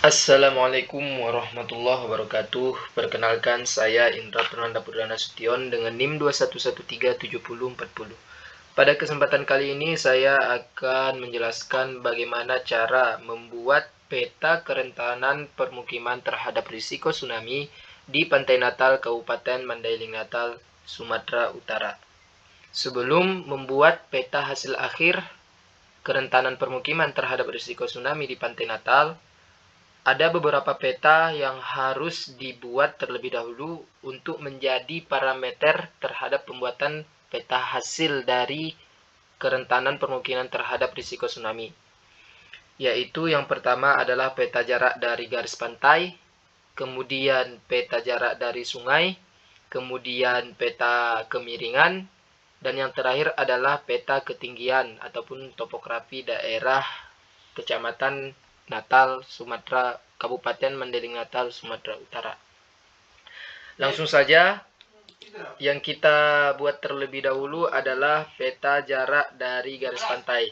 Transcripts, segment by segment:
Assalamualaikum warahmatullahi wabarakatuh. Perkenalkan, saya Indra Prananda Purdana Sution dengan NIM 21137040. Pada kesempatan kali ini saya akan menjelaskan bagaimana cara membuat peta kerentanan permukiman terhadap risiko tsunami di Pantai Natal, Kabupaten Mandailing Natal, Sumatera Utara. Sebelum membuat peta hasil akhir kerentanan permukiman terhadap risiko tsunami di Pantai Natal, ada beberapa peta yang harus dibuat terlebih dahulu untuk menjadi parameter terhadap pembuatan peta hasil dari kerentanan permukiman terhadap risiko tsunami. Yaitu yang pertama adalah peta jarak dari garis pantai, kemudian peta jarak dari sungai, kemudian peta kemiringan, dan yang terakhir adalah peta ketinggian ataupun topografi daerah Kecamatan Natal, Sumatera, Kabupaten Mandailing Natal, Sumatera Utara. Langsung saja, yang kita buat terlebih dahulu adalah peta jarak dari garis pantai.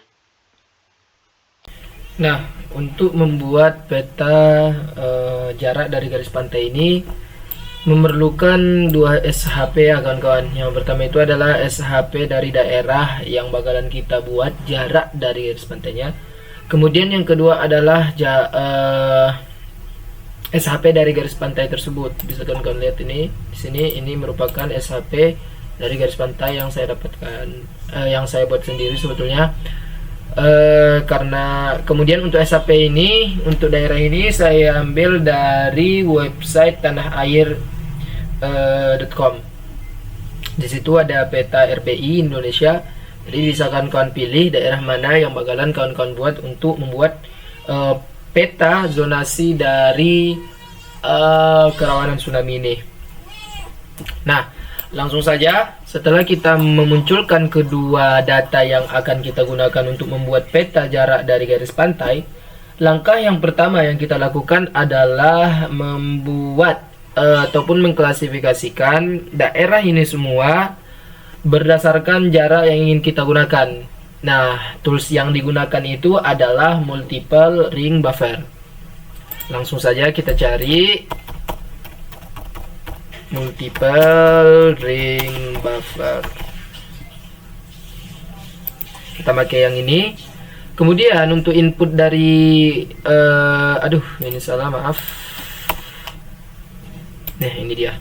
Nah, untuk membuat peta jarak dari garis pantai ini memerlukan 2 SHP ya kawan-kawan. Yang pertama itu adalah SHP dari daerah yang bakalan kita buat jarak dari garis pantainya. Kemudian yang kedua adalah SHP dari garis pantai tersebut. Bisa kalian lihat ini di sini, ini merupakan SHP dari garis pantai yang saya dapatkan, yang saya buat sendiri sebetulnya. Karena kemudian untuk SHP ini, untuk daerah ini saya ambil dari website tanahair.com. Di situ ada peta RPI Indonesia. Jadi bisa kawan-kawan pilih daerah mana yang bakalan kawan-kawan buat untuk membuat peta zonasi dari kerawanan tsunami ini. Nah, langsung saja setelah kita memunculkan kedua data yang akan kita gunakan untuk membuat peta jarak dari garis pantai, langkah yang pertama yang kita lakukan adalah membuat ataupun mengklasifikasikan daerah ini semua berdasarkan jarak yang ingin kita gunakan. Nah, tools yang digunakan itu adalah multiple ring buffer. Langsung saja kita cari multiple ring buffer. Kita pakai yang ini. Kemudian untuk input dari ini salah, maaf. Nah, ini dia.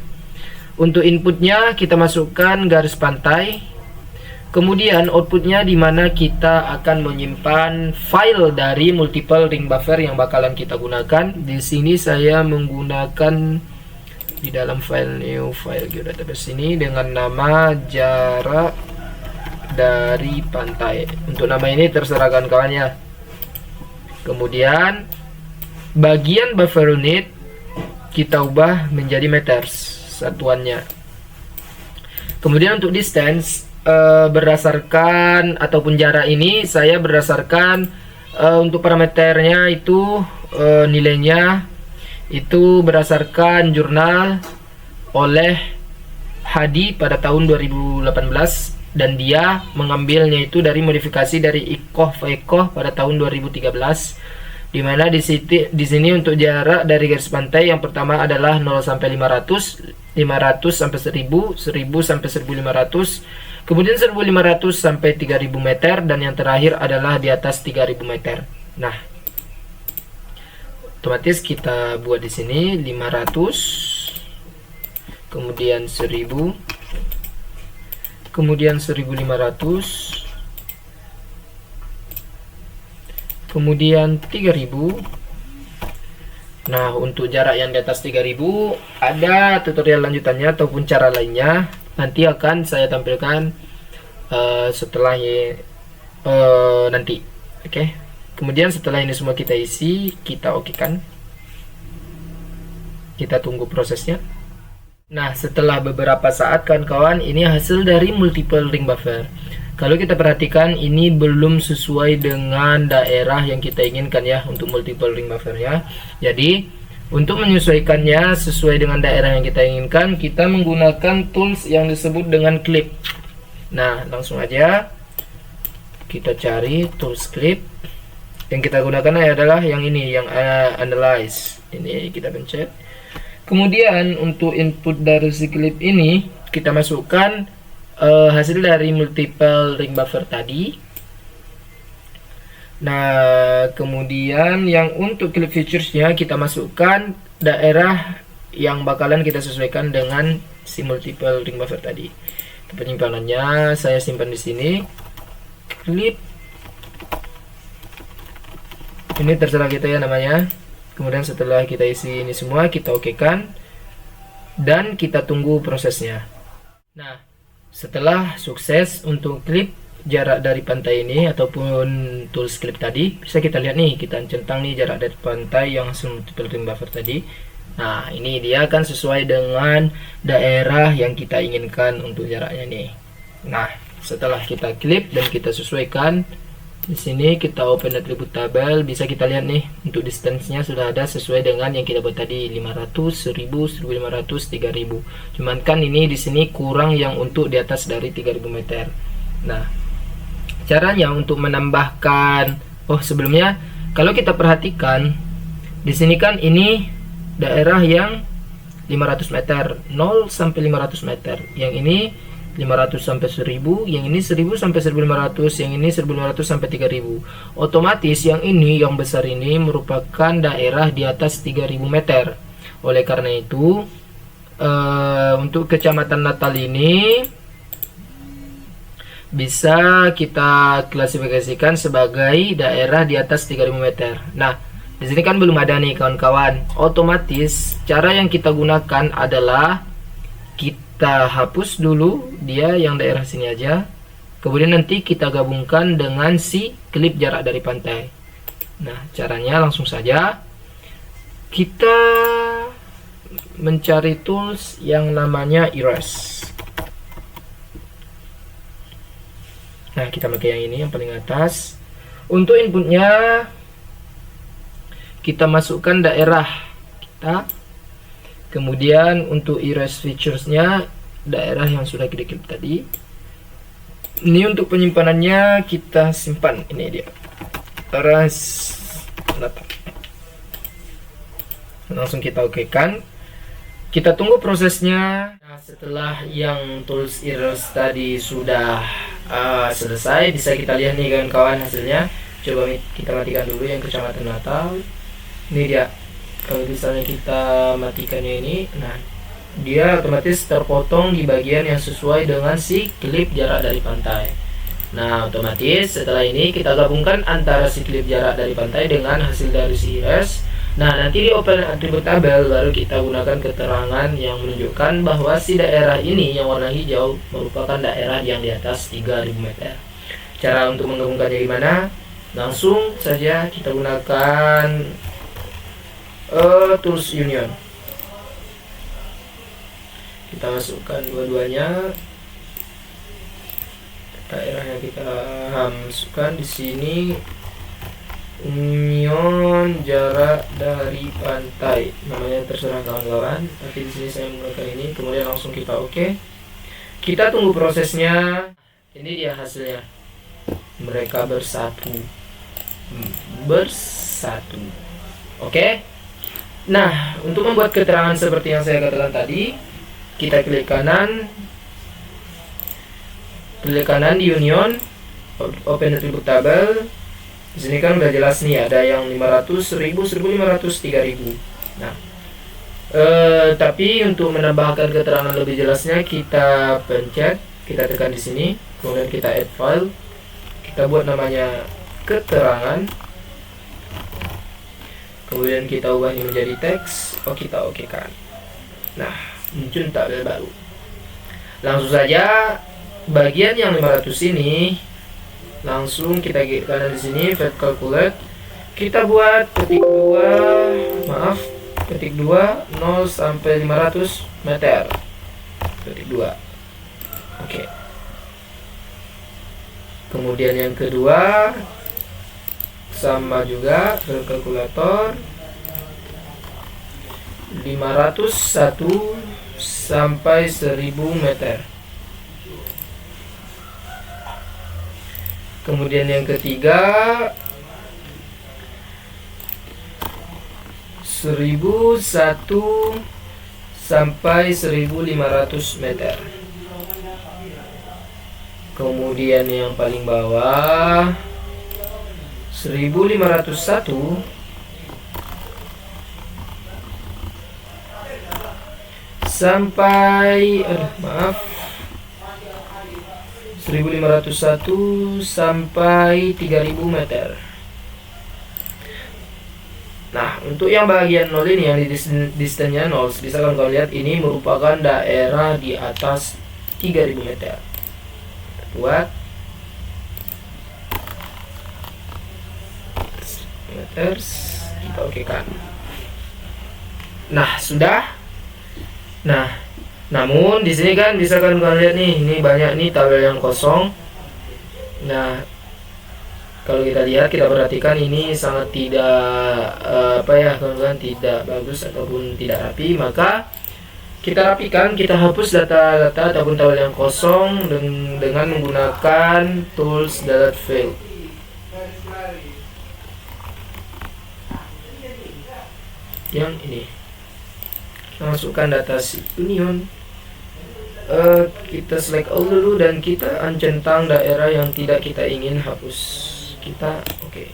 Untuk inputnya kita masukkan garis pantai. Kemudian outputnya di mana kita akan menyimpan file dari multiple ring buffer yang bakalan kita gunakan. Di sini saya menggunakan di dalam file new file geodatabase ini dengan nama jarak dari pantai. Untuk nama ini terserah kawan-kawan ya. Kemudian bagian buffer unit kita ubah menjadi meters satuannya. Kemudian untuk distance berdasarkan ataupun jarak ini saya berdasarkan untuk parameternya itu nilainya itu berdasarkan jurnal oleh Hadi pada tahun 2018 dan dia mengambilnya itu dari modifikasi dari Ikoh pada tahun 2013. Di mana di sini untuk jarak dari garis pantai yang pertama adalah 0 sampai 500, 500 sampai 1000, 1000 sampai 1500, kemudian 1500 sampai 3000 meter, dan yang terakhir adalah di atas 3000 meter. Nah, otomatis kita buat di sini 500, kemudian 1000, kemudian 1500, kemudian 3000. Nah, untuk jarak yang di atas 3000 ada tutorial lanjutannya ataupun cara lainnya, nanti akan saya tampilkan setelah nanti. Oke. Kemudian setelah ini semua kita isi, kita okekan. Kita tunggu prosesnya. Nah, setelah beberapa saat kawan-kawan, ini hasil dari multiple ring buffer. Kalau kita perhatikan, ini belum sesuai dengan daerah yang kita inginkan ya untuk multiple ring buffernya. Jadi untuk menyesuaikannya sesuai dengan daerah yang kita inginkan, kita menggunakan tools yang disebut dengan clip. Nah, langsung aja kita cari tools clip. Yang kita gunakan adalah yang ini, yang analyze. Ini kita pencet. Kemudian untuk input dari si clip ini kita masukkan hasil dari multiple ring buffer tadi. Nah, kemudian yang untuk clip featuresnya kita masukkan daerah yang bakalan kita sesuaikan dengan si multiple ring buffer tadi. Penyimpanannya saya simpan di sini. Clip ini terserah kita ya namanya. Kemudian setelah kita isi ini semua, kita okekan dan kita tunggu prosesnya. Nah, setelah sukses untuk klip jarak dari pantai ini ataupun tools clip tadi, bisa kita lihat nih, kita centang nih jarak dari pantai yang multiple ring buffer tadi. Nah, ini dia akan sesuai dengan daerah yang kita inginkan untuk jaraknya nih. Nah, setelah kita klip dan kita sesuaikan, di sini kita open attribute table, bisa kita lihat nih untuk distance-nya sudah ada sesuai dengan yang kita buat tadi, 500, 1000, 1500, 3000. Cuman kan ini di sini kurang yang untuk di atas dari 3000 meter. Nah, caranya untuk menambahkan, sebelumnya kalau kita perhatikan di sini kan ini daerah yang 500 meter, 0 sampai 500 meter. Yang ini 500 sampai 1000, yang ini 1000 sampai 1500, yang ini 1500 sampai 3000. Otomatis yang ini, yang besar ini merupakan daerah di atas 3000 meter. Oleh karena itu, untuk Kecamatan Natal ini bisa kita klasifikasikan sebagai daerah di atas 3000 meter. Nah, di sini kan belum ada nih kawan-kawan. Otomatis cara yang kita gunakan adalah kita hapus dulu dia yang daerah sini aja. Kemudian nanti kita gabungkan dengan si klip jarak dari pantai. Nah, caranya langsung saja kita mencari tools yang namanya erase. Nah, kita pakai yang ini yang paling atas. Untuk inputnya kita masukkan daerah kita. Kemudian untuk erase featuresnya daerah yang sudah kita klip tadi. Ini untuk penyimpanannya kita simpan, ini dia. Erase. Langsung kita okekan. Kita tunggu prosesnya. Nah, setelah yang tools erase tadi sudah selesai, bisa kita lihat nih kawan-kawan hasilnya. Coba kita matikan dulu yang Kecamatan Natal. Ini dia. Kalau misalnya kita matikannya ini, nah dia otomatis terpotong di bagian yang sesuai dengan si klip jarak dari pantai. Nah, otomatis setelah ini kita gabungkan antara si klip jarak dari pantai dengan hasil dari si erase. Nah, nanti di open attribute table baru kita gunakan keterangan yang menunjukkan bahwa si daerah ini yang warna hijau merupakan daerah yang di atas 3000 meter. Cara untuk menggabungkannya gimana? Langsung saja kita gunakan tools union. Kita masukkan dua-duanya. Daerah yang kita masukkan di sini union jarak dari pantai. Namanya terserah kawan-kawan. Tapi di sini saya menggunakan ini. Kemudian langsung kita oke. Kita tunggu prosesnya. Ini dia hasilnya. Mereka bersatu. Oke. Nah, untuk membuat keterangan seperti yang saya katakan tadi, kita klik kanan di union, open attribute table. Di sini kan udah jelas nih, ada yang 500, 1000, 1500, 3000. Nah, tapi untuk menambahkan keterangan lebih jelasnya, kita pencet, kita tekan di sini, kemudian kita add file, kita buat namanya keterangan. Kemudian kita ubah ini menjadi teks. Kita okekan. Nah, muncul tabel baru. Langsung saja bagian yang 500 ini langsung kita klik kanan di sini, fat calculate. Kita buat ketik 2, 0 sampai 500 meter. Ketik 2. Oke. Kemudian yang kedua sama juga ke kalkulator, 501 sampai 1000 meter. Kemudian yang ketiga 1001 sampai 1500 meter. Kemudian yang paling bawah 1501 sampai 1501 sampai 3000 meter. Nah, untuk yang bagian 0 ini yang di distance-nya 0, bisa kalian lihat ini merupakan daerah di atas 3000 meter. Buat meters, kita okekan. Nah, sudah. Nah, namun di sini kan bisa kalian lihat nih, ini banyak nih tabel yang kosong. Nah, kalau kita lihat, kita perhatikan ini sangat tidak kawan-kawan, tidak bagus ataupun tidak rapi. Maka kita rapikan, kita hapus data-data ataupun tabel yang kosong dengan menggunakan tools delete field. Yang ini, kita masukkan data si union. Kita select all dulu dan kita centang daerah yang tidak kita ingin hapus. Kita oke.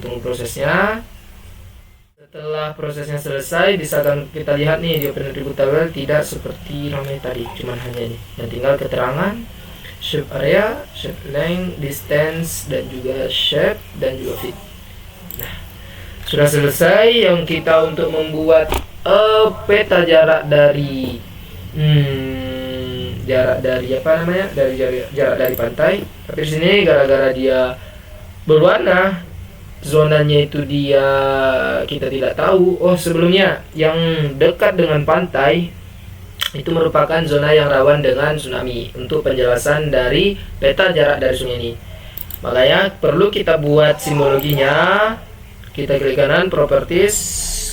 Tunggu prosesnya. Setelah prosesnya selesai, bisa kita lihat nih di open attribute table tidak seperti ramai tadi, cuman hanya ini yang tinggal keterangan shape area, shape length, distance, dan juga shape dan juga fit. Nah, sudah selesai yang kita untuk membuat peta jarak dari jarak dari pantai. Tapi di sini gara-gara dia berwarna, zonanya itu kita tidak tahu. Oh, sebelumnya yang dekat dengan pantai itu merupakan zona yang rawan dengan tsunami. Untuk penjelasan dari peta jarak dari sungai ini, makanya perlu kita buat simbologinya. Kita klik kanan properties,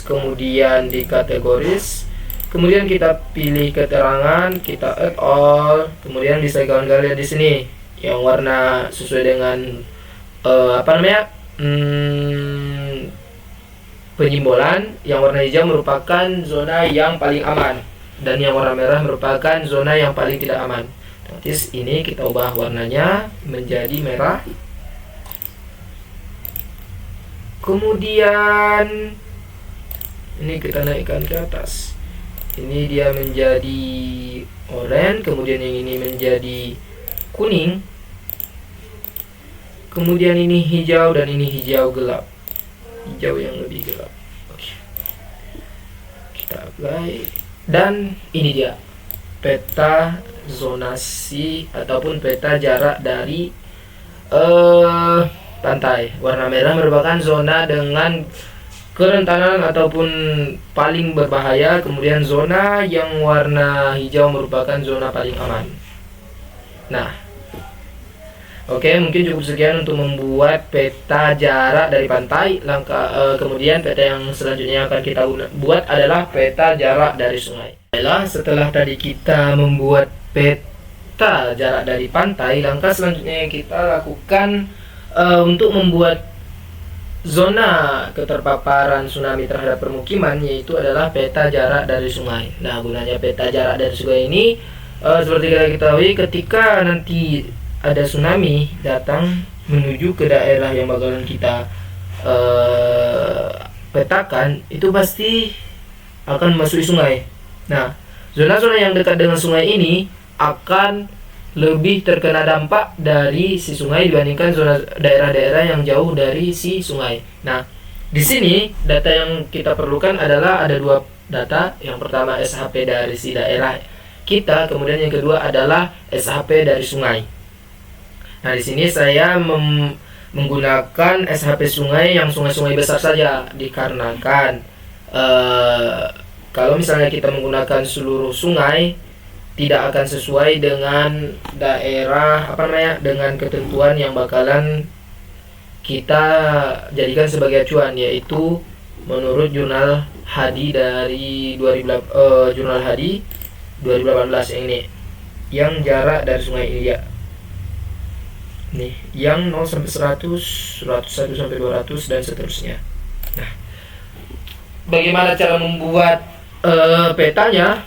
kemudian di kategoris, kemudian kita pilih keterangan, kita add all, kemudian bisa kalian lihat di sini yang warna sesuai dengan penyimbolan. Yang warna hijau merupakan zona yang paling aman dan yang warna merah merupakan zona yang paling tidak aman. Nanti ini kita ubah warnanya menjadi merah. Kemudian ini kita naikkan ke atas. Ini dia menjadi oranye, kemudian yang ini menjadi kuning. Kemudian ini hijau dan ini hijau gelap. Hijau yang lebih gelap. Oke. Kita apply dan ini dia peta zonasi ataupun peta jarak dari pantai. Warna merah merupakan zona dengan kerentanan ataupun paling berbahaya, kemudian zona yang warna hijau merupakan zona paling aman. Nah, oke, mungkin cukup sekian untuk membuat peta jarak dari pantai. Kemudian peta yang selanjutnya akan kita buat adalah peta jarak dari sungai. Setelah tadi kita membuat peta jarak dari pantai, langkah selanjutnya yang kita lakukan untuk membuat zona keterpaparan tsunami terhadap permukiman, yaitu adalah peta jarak dari sungai. Nah, gunanya peta jarak dari sungai ini seperti kita ketahui, ketika nanti ada tsunami datang menuju ke daerah yang bakalan kita petakan, itu pasti akan memasuki sungai. Nah, zona-zona yang dekat dengan sungai ini akan lebih terkena dampak dari si sungai dibandingkan zona daerah-daerah yang jauh dari si sungai. Nah, di sini data yang kita perlukan adalah ada dua data. Yang pertama SHP dari si daerah kita, kemudian yang kedua adalah SHP dari sungai. Nah, di sini saya menggunakan SHP sungai yang sungai-sungai besar saja, dikarenakan kalau misalnya kita menggunakan seluruh sungai tidak akan sesuai dengan daerah dengan ketentuan yang bakalan kita jadikan sebagai acuan, yaitu menurut jurnal Hadi dari jurnal Hadi 2018 yang ini, yang jarak dari sungai Ilya. nih yang 0 sampai 100, 101 sampai 200 dan seterusnya. Nah, bagaimana cara membuat petanya?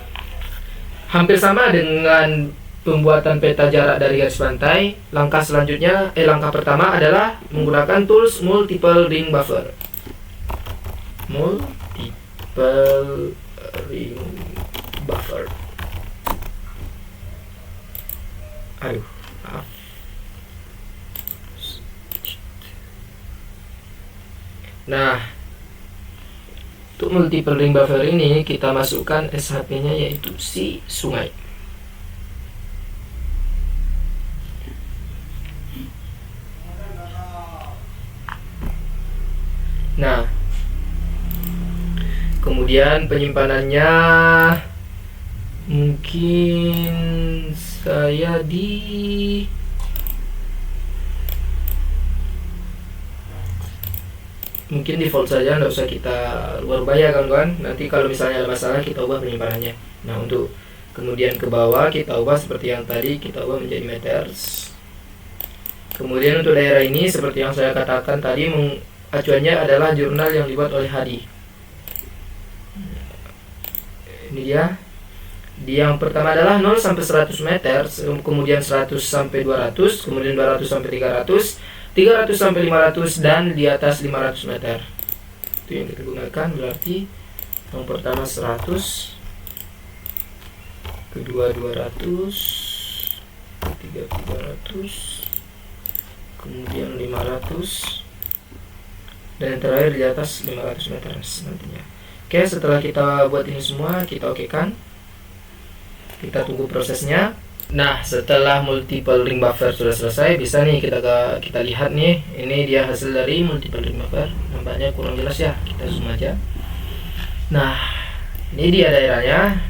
Hampir sama dengan pembuatan peta jarak dari garis pantai. Langkah selanjutnya, langkah pertama adalah menggunakan tools multiple ring buffer. Multiple ring buffer. Aduh, maaf. Nah, untuk multiple ring buffer ini kita masukkan SHP-nya yaitu si sungai. Nah, kemudian penyimpanannya mungkin saya mungkin default saja, nggak usah kita ubah ya kawan-kawan. Nanti kalau misalnya ada masalah kita ubah penyimpanannya. Nah, untuk kemudian ke bawah kita ubah seperti yang tadi, kita ubah menjadi meters. Kemudian untuk daerah ini seperti yang saya katakan tadi, acuannya adalah jurnal yang dibuat oleh Hadi. Ini dia. Yang pertama adalah 0 sampai 100 meter, kemudian 100 sampai 200, kemudian 200 sampai 300, 300 sampai 500, dan di atas 500 meter. Itu yang kita gunakan, berarti yang pertama 100, kedua 200, ketiga 300, kemudian 500, dan yang terakhir di atas 500 meter nantinya. Oke, setelah kita buat ini semua, kita okekan. Kita tunggu prosesnya. Nah, setelah multiple ring buffer sudah selesai, bisa nih kita lihat nih. Ini dia hasil dari multiple ring buffer. Nampaknya kurang jelas ya, kita zoom aja. Nah, ini dia daerahnya.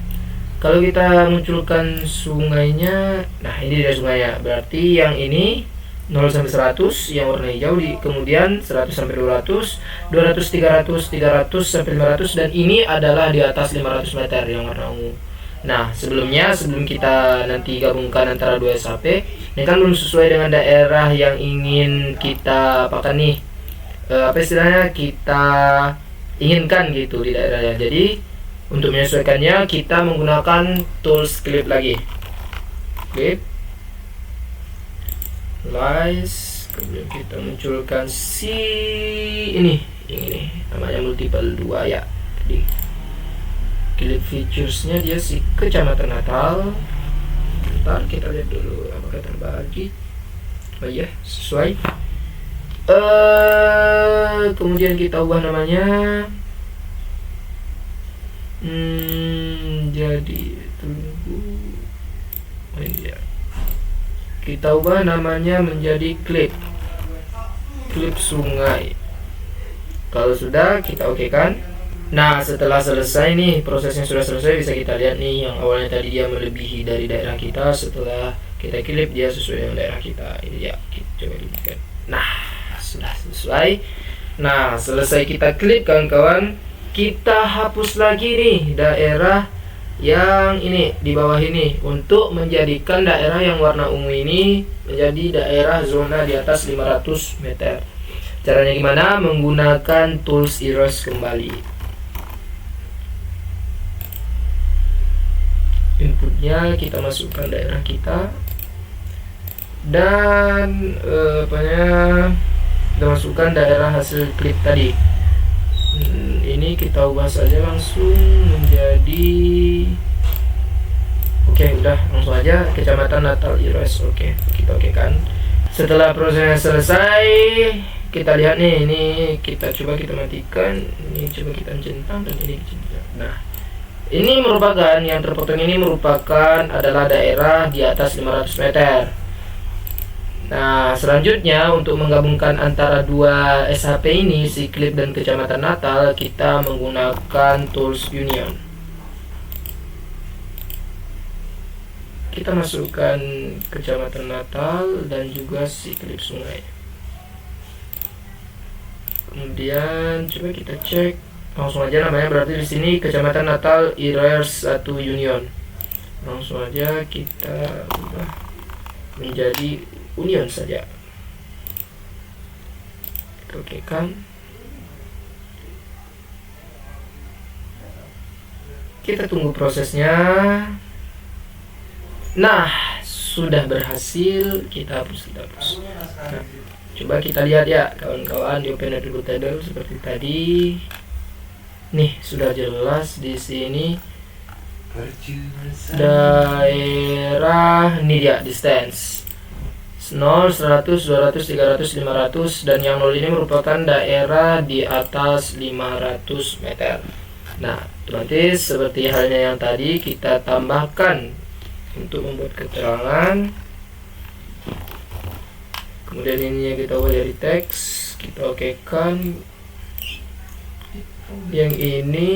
Kalau kita munculkan sungainya, nah ini dia sungainya. Berarti yang ini 0 sampai 100 yang warna hijau, kemudian 100 sampai 200, 200, 300, 300 sampai 500, dan ini adalah di atas 500 meter yang warna ungu. Nah, sebelum kita nanti gabungkan antara dua SHP, ini kan belum sesuai dengan daerah yang ingin kita apakan nih, apa istilahnya, kita inginkan gitu di daerahnya. Jadi untuk menyesuaikannya kita menggunakan tools clip lagi. Clip, slice, kemudian kita munculkan si ini namanya multiple 2 ya. Jadi clip featuresnya dia si Kecamatan Natal. Bentar kita lihat dulu apakah terbagi. Oh iya, sesuai. Kemudian kita ubah namanya. Jadi tunggu. Oh iya. Kita ubah namanya menjadi clip sungai. Kalau sudah, kita okekan. Nah, setelah selesai nih, prosesnya sudah selesai, bisa kita lihat nih yang awalnya tadi dia melebihi dari daerah kita, setelah kita klip dia sesuai dengan daerah kita. Ini ya, kita coba lihat. Nah, sudah selesai. Nah, selesai kita klip kawan-kawan, kita hapus lagi nih daerah yang ini di bawah ini untuk menjadikan daerah yang warna ungu ini menjadi daerah zona di atas 500 meter. Caranya gimana? Menggunakan tools erase kembali. Inputnya kita masukkan daerah kita, dan kita masukkan daerah hasil klip tadi. Ini kita ubah saja langsung menjadi udah langsung aja Kecamatan Natal erase. Kita okekan. Setelah prosesnya selesai, kita lihat nih, ini kita coba kita matikan, ini coba kita centang, dan ini centang. Nah, ini merupakan yang terpotong ini merupakan adalah daerah di atas 500 meter. Nah, selanjutnya untuk menggabungkan antara dua SHP ini, si klip dan Kecamatan Natal, kita menggunakan tools union. Kita masukkan Kecamatan Natal dan juga si klip sungai. Kemudian coba kita cek. Langsung aja namanya, berarti di sini Kecamatan Natal erase 1 union. Langsung aja kita ubah menjadi union saja. Oke kan, kita tunggu prosesnya. Nah, sudah berhasil. Kita hapus. Nah, coba kita lihat ya kawan-kawan di open attribute table seperti tadi. Nih, sudah jelas di sini daerah ini dia distance 0, 100, 200, 300, 500, dan yang 0 ini merupakan daerah di atas 500 meter. Nah, otomatis seperti halnya yang tadi, kita tambahkan untuk membuat keterangan. Kemudian ininya kita ubah dari teks, kita okekan. Yang ini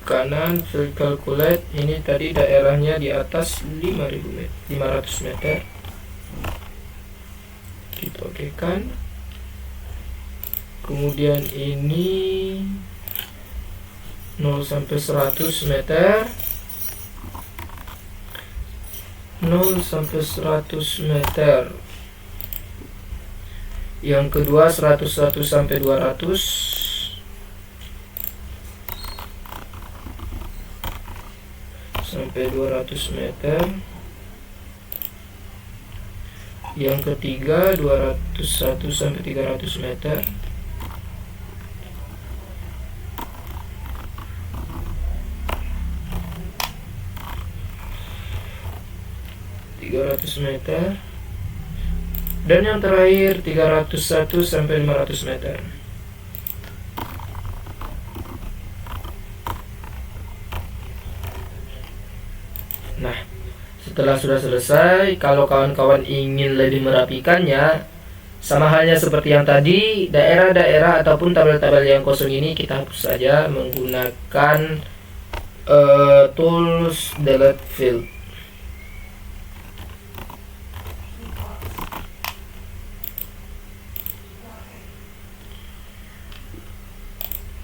kanan field calculate, ini tadi daerahnya di atas 500 meter. Kita okekan. Kemudian ini 0 sampai 100 meter. 0 sampai 100 meter. Yang kedua 100 sampai 200. Sampai 200 meter. Yang ketiga 201 sampai 300 meter. Meter. Dan yang terakhir 301 sampai 500 meter. Nah, setelah sudah selesai, kalau kawan-kawan ingin lebih merapikannya, sama halnya seperti yang tadi, daerah-daerah ataupun tabel-tabel yang kosong ini kita hapus saja menggunakan tools delete field.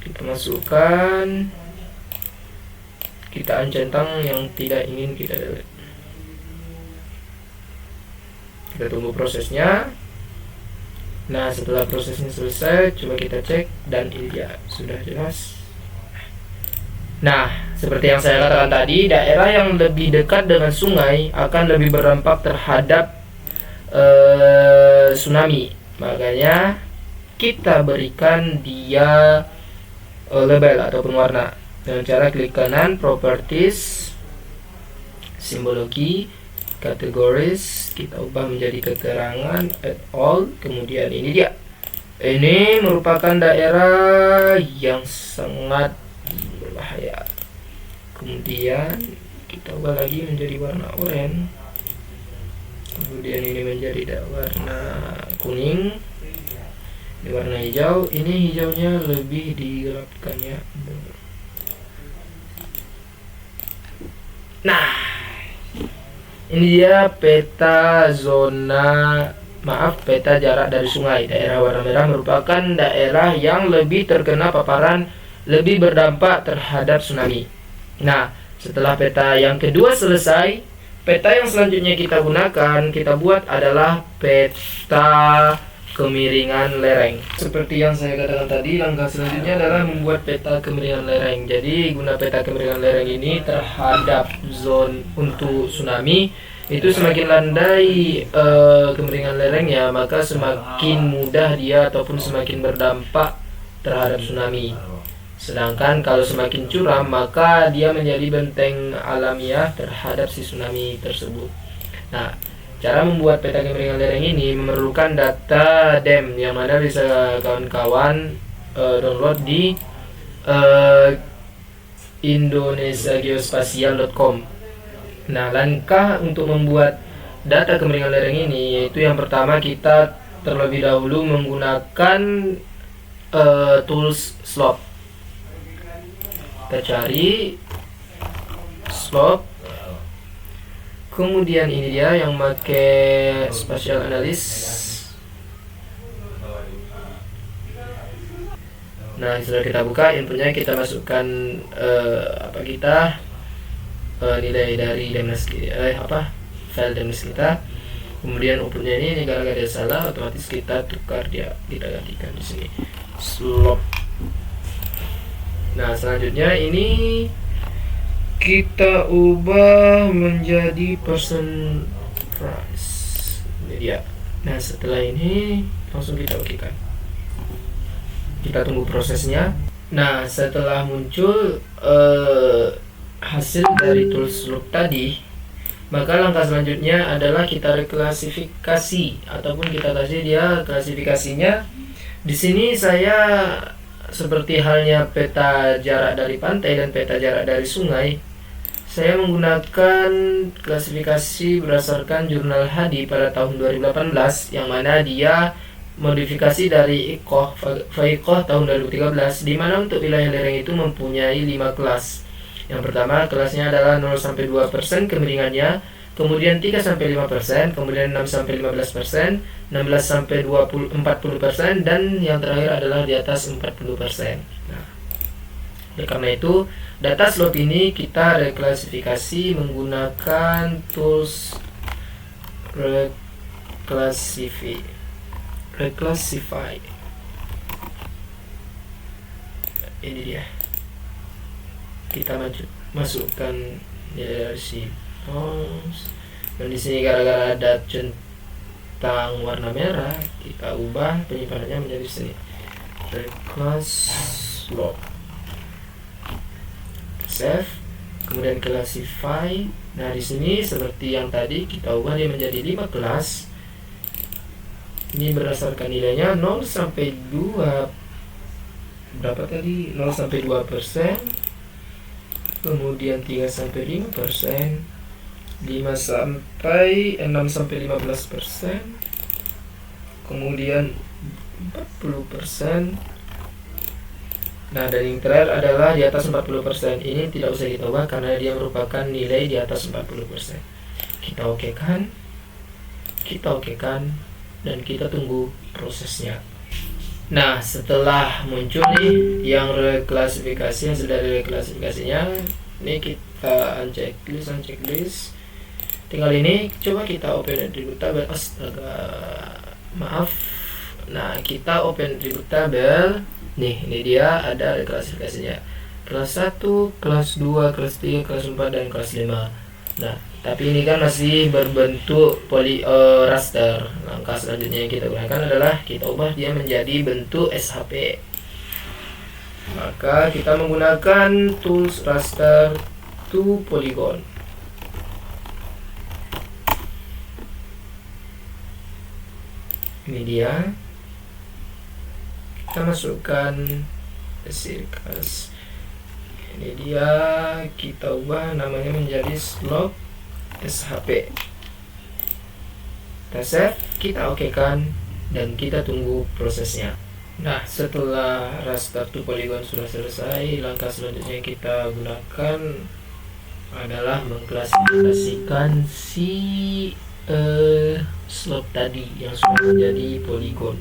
Kita masukkan, kita centang yang tidak ingin kita delete. Kita tunggu prosesnya. Nah, setelah prosesnya selesai, coba kita cek, dan ini dia sudah jelas. Nah, seperti yang saya katakan tadi, daerah yang lebih dekat dengan sungai akan lebih berdampak terhadap tsunami. Makanya kita berikan dia label ataupun warna dengan cara klik kanan, properties, simbologi, categories, kita ubah menjadi keterangan at all. Kemudian ini dia, ini merupakan daerah yang sangat berbahaya. Kemudian kita ubah lagi menjadi warna oranye. Kemudian ini menjadi warna kuning. Ini warna hijau. Ini hijaunya lebih digelapkan ya. Nah, ini dia peta peta jarak dari sungai. Daerah warna merah merupakan daerah yang lebih terkena paparan, lebih berdampak terhadap tsunami. Nah, setelah peta yang kedua selesai, peta yang selanjutnya kita gunakan, kita buat adalah peta kemiringan lereng. Seperti yang saya katakan tadi, langkah selanjutnya adalah membuat peta kemiringan lereng. Jadi, guna peta kemiringan lereng ini terhadap zone untuk tsunami, itu semakin landai kemiringan lerengnya, maka semakin mudah dia ataupun semakin berdampak terhadap tsunami. Sedangkan kalau semakin curam, maka dia menjadi benteng alamiah terhadap si tsunami tersebut. Nah, cara membuat peta kemiringan lereng ini memerlukan data DEM yang mana bisa kawan-kawan download di indonesiageospatial.com. Nah, langkah untuk membuat data kemiringan lereng ini yaitu yang pertama, kita terlebih dahulu menggunakan tools slope. Kita cari slope. Kemudian ini dia yang pakai spatial analysis. Nah, setelah kita buka inputnya, kita masukkan nilai dari file DMS kita. Kemudian outputnya ini gara-gara dia salah, otomatis kita tukar dia, kita gantikan di sini slope. Nah selanjutnya ini kita ubah menjadi person price. Ini dia. Nah setelah ini langsung kita okekan. Kita tunggu prosesnya. Nah setelah muncul hasil dari tools loop tadi, maka langkah selanjutnya adalah kita reklasifikasi ataupun kita kasih dia klasifikasinya. Di sini saya seperti halnya peta jarak dari pantai dan peta jarak dari sungai, saya menggunakan klasifikasi berdasarkan jurnal Hadi pada tahun 2018, yang mana dia modifikasi dari Faiqoh tahun 2013, di mana untuk wilayah lereng itu mempunyai 5 kelas. Yang pertama kelasnya adalah 0-2% kemiringannya, kemudian 3-5%, kemudian 6-15%, 16-40%, dan yang terakhir adalah di atas 40%. Nah, karena itu data slope ini kita reklasifikasi menggunakan tools reclassify. Ini dia. Kita masukkan dari si dan di sini gara-gara ada centang warna merah, kita ubah penyimpanannya menjadi sini reclass slope, save, kemudian classify. Nah di sini seperti yang tadi kita ubah dia menjadi 5 kelas. Ini berdasarkan nilainya 0-2, berapa tadi, 0-2%, kemudian 3-5%, 5-6-15%, kemudian 40%. Nah dan yang terakhir adalah di atas 40%. Ini tidak usah kita ubah karena dia merupakan nilai di atas 40%. Kita okekan, dan kita tunggu prosesnya. Nah setelah muncul nih yang reklasifikasi, hasil dari reklasifikasinya, ini kita unchecklist. Tinggal ini coba kita open attribute tabel. Astaga, maaf. Nah kita open attribute tabel. Nih ini dia ada reklasifikasinya, kelas 1, kelas 2, kelas 3, kelas 4, dan kelas 5. Nah tapi ini kan masih berbentuk raster. Langkah selanjutnya yang kita gunakan adalah kita ubah dia menjadi bentuk SHP. Maka kita menggunakan tools raster to polygon. Ini dia. Kita masukkan circles. Ini dia, kita ubah namanya menjadi slope SHP. Kita save, kita okekan, dan kita tunggu prosesnya. Nah setelah raster to polygon sudah selesai, langkah selanjutnya yang kita gunakan adalah mengklasifikasikan si slope tadi yang sudah menjadi polygon.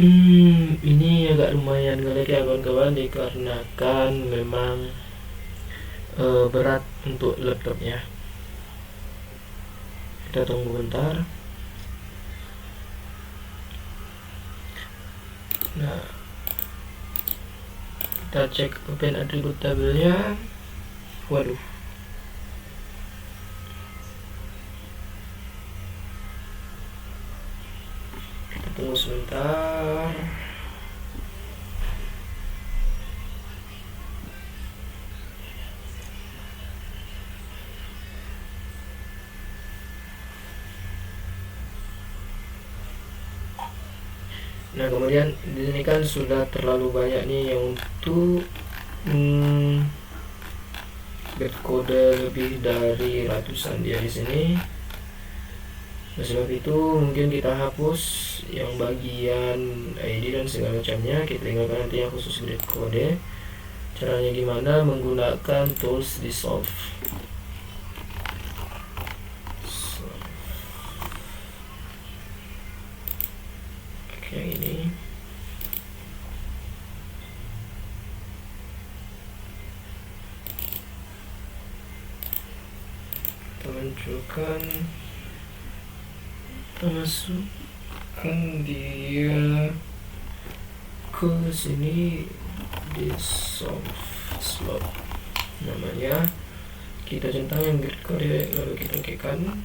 Ini agak lumayan ngelag ya kawan-kawan, dikarenakan memang berat untuk laptopnya. Kita tunggu bentar. Nah kita cek open attribute tabelnya. Waduh, kita tunggu sebentar. Nah kemudian ini kan sudah terlalu banyak nih yang untuk kode lebih dari ratusan dia di sini. Oleh sebab itu mungkin kita hapus yang bagian ID dan segala macamnya, kita tinggalkan nanti yang khusus grid kode. Caranya gimana? Menggunakan tools dissolve. Yang ini kita munculkan kita masukkan dia ke sini di soft slot namanya. Kita centangkan grid kode lalu kita okekan,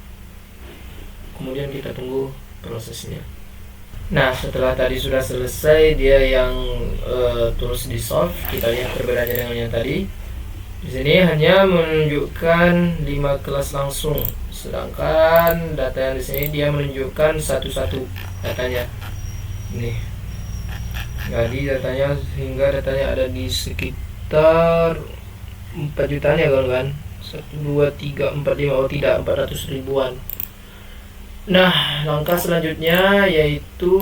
kemudian kita tunggu prosesnya. Nah, setelah tadi sudah selesai dia yang terus di solve, kita lihat perbedaannya dengan yang tadi. Di sini hanya menunjukkan 5 kelas langsung, sedangkan data yang di sini dia menunjukkan satu-satu datanya. Nih, jadi datanya hingga datanya ada di sekitar 4 jutaan ya kawan-kawan. 1, 2, 3, 4, 5, oh tidak, 400 ribuan. Nah, langkah selanjutnya yaitu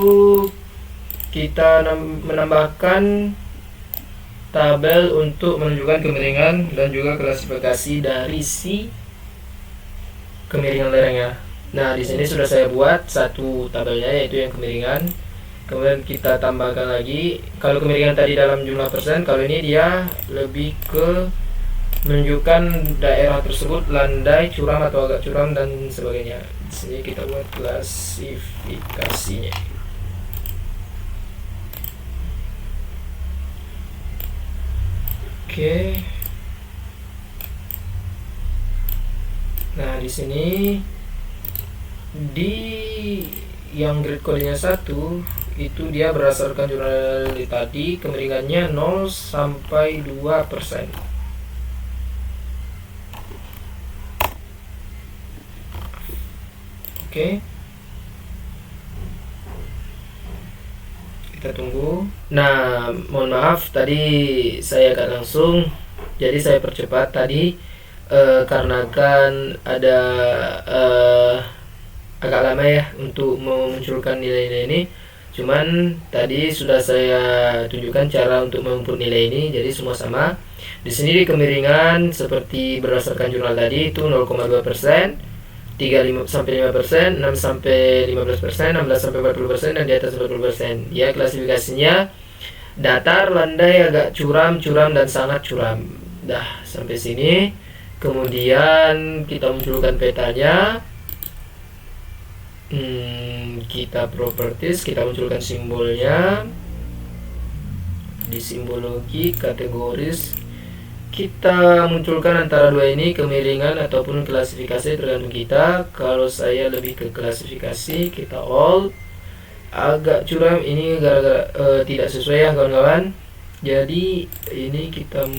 kita menambahkan tabel untuk menunjukkan kemiringan dan juga klasifikasi dari si kemiringan lerengnya. Nah, di sini sudah saya buat satu tabelnya yaitu yang kemiringan. Kemudian kita tambahkan lagi, kalau kemiringan tadi dalam jumlah persen, kalau ini dia lebih ke menunjukkan daerah tersebut landai, curam atau agak curam dan sebagainya. Di sini kita buat klasifikasinya. Oke. Nah, di sini di yang grid kodenya 1 itu dia berdasarkan jurnal tadi kemiringannya 0 sampai 2%. Oke. Kita tunggu. Nah, mohon maaf tadi saya agak langsung, jadi saya percepat tadi karena kan ada agak lama ya untuk memunculkan nilai-nilai ini. Cuman tadi sudah saya tunjukkan cara untuk menginput nilai ini, jadi semua sama. Di sini di kemiringan seperti berdasarkan jurnal tadi itu 0,2%, 3 sampai 5%, 6 sampai 15%, 16 sampai 40%, dan di atas 40%. Ya, klasifikasinya datar, landai, agak curam, curam, dan sangat curam. Dah, sampai sini. Kemudian kita munculkan petanya. Kita properties, kita munculkan simbolnya. Di simbologi, kategoris, kita munculkan antara dua ini, kemiringan ataupun klasifikasi tergantung kita. Kalau saya lebih ke klasifikasi, kita all. Agak curam ini gara-gara tidak sesuai ya kawan-kawan. Jadi ini kita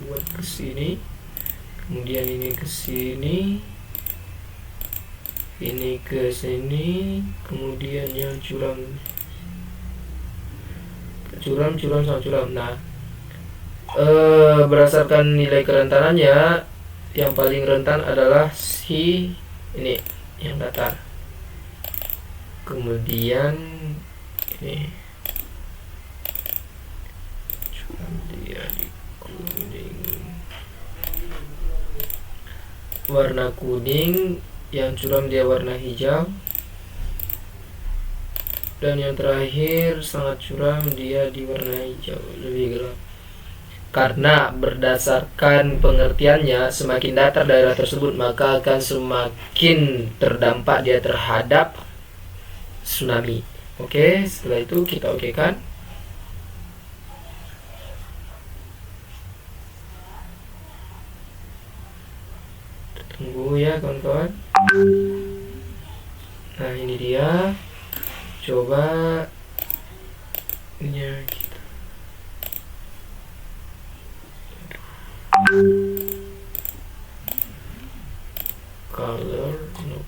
buat ke sini, kemudian ini ke sini, ini ke sini, kemudian yang curam, sangat curam. Nah, berdasarkan nilai kerentanannya, yang paling rentan adalah si ini yang datar, kemudian ini curam dia di kuning, warna kuning, yang curam dia warna hijau, dan yang terakhir sangat curam dia di warna hijau lebih gelap. Karena berdasarkan pengertiannya, semakin datar daerah tersebut maka akan semakin terdampak dia terhadap tsunami. Oke, setelah itu kita okekan. Tunggu ya kawan-kawan. Nah, ini dia. Coba ini kita color no.